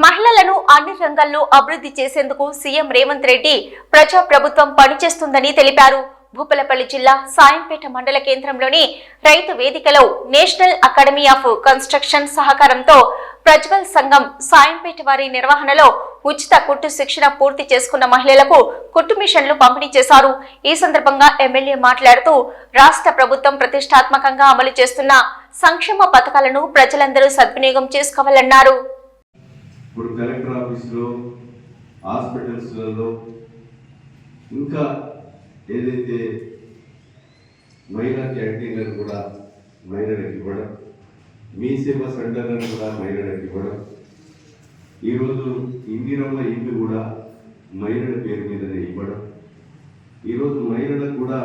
మహిళలను అన్ని రంగాల్లో అభివృద్ధి చేసేందుకు సీఎం రేవంత్ రెడ్డి ప్రజా ప్రభుత్వం పనిచేస్తుందని తెలిపారు. భూపాలపల్లి జిల్లా సాయంపేట మండల కేంద్రంలోని రైతు వేదికలో నేషనల్ అకాడమీ ఆఫ్ కన్స్ట్రక్షన్ సహకారంతో ప్రజ్వల్ సంఘం సాయంపేట వారి నిర్వహణలో ఉచిత కుట్టు శిక్షణ పూర్తి చేసుకున్న మహిళలకు కుట్టు మిషన్లు పంపిణీ చేశారు. ఈ సందర్భంగా ఎమ్మెల్యే మాట్లాడుతూ రాష్ట్ర ప్రభుత్వం ప్రతిష్టాత్మకంగా అమలు చేస్తున్న సంక్షేమ పథకాలను ప్రజలందరూ సద్వినియోగం చేసుకోవాలన్నారు. ఇప్పుడు కలెక్టర్ ఆఫీస్లో హాస్పిటల్స్లలో ఇంకా ఏదైతే మహిళా క్యాంటీన్లను కూడా మహిళలకు ఇవ్వడం, మీ సేవా సెంటర్లను కూడా మహిళలకు ఇవ్వడం, ఈరోజు ఇందిరమ్మ ఇల్లు కూడా మహిళల పేరు మీదనే ఇవ్వడం, ఈరోజు మహిళలకు కూడా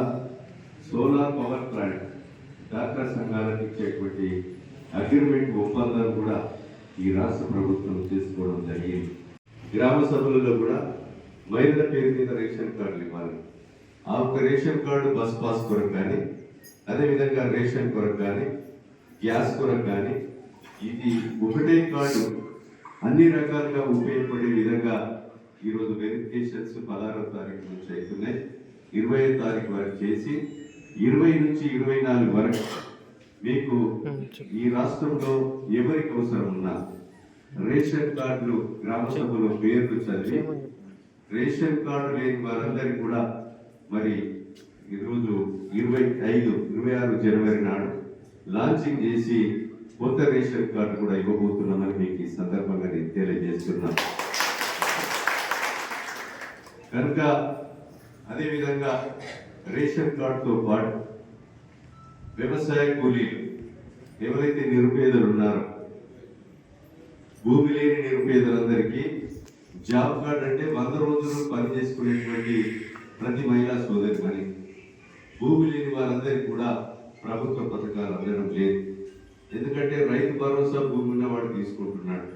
సోలార్ పవర్ ప్లాంట్ డాక్టర్ సంఘాలకు ఇచ్చేటువంటి అగ్రిమెంట్ ఒప్పందాలు కూడా ఈ రాష్ట్ర ప్రభుత్వం చేసుకోవడం జరిగింది. గ్రామ సభలలో కూడా మహిళల పేరు మీద రేషన్ కార్డులు ఇవ్వాలి. ఆ ఒక్క రేషన్ కార్డు బస్ పాస్ కొరకు కానీ, అదేవిధంగా రేషన్ కొరకు కానీ, గ్యాస్ కొరకు కానీ, ఇది ఒకటే కార్డు అన్ని రకాలుగా ఉపయోగపడే విధంగా ఈరోజు వెరిఫికేషన్స్ 16వ తారీఖు నుంచి అవుతున్నాయి. 20వ తారీఖు వరకు చేసి 20 నుంచి 24 వరకు మీకు ఈ రాష్ట్రంలో ఎవరికి అవసరం ఉన్నా రేషన్ కార్డులు గ్రామ సభలో పేర్లు చదివి రేషన్ కార్డు లేని వారందరికీ కూడా మరి ఈరోజు 26 జనవరి నాడు లాంచింగ్ చేసి కొత్త రేషన్ కార్డు కూడా ఇవ్వబోతున్నామని మీకు ఈ సందర్భంగా నేను తెలియజేస్తున్నాను. కనుక అదేవిధంగా రేషన్ కార్డుతో పాటు వ్యవసాయ కూలీలు ఎవరైతే నిరుపేదలు ఉన్నారో, భూమి లేని నిరుపేదలందరికీ జాబ్ కార్డు అంటే 100 రోజులు పని చేసుకునేటువంటి ప్రతి మహిళా సోదరి పని, భూమి లేని వారందరికీ కూడా ప్రభుత్వ పథకాలు అందడం లేదు. ఎందుకంటే రైతు భరోసా భూమి ఉన్నవాడు తీసుకుంటున్నాడు.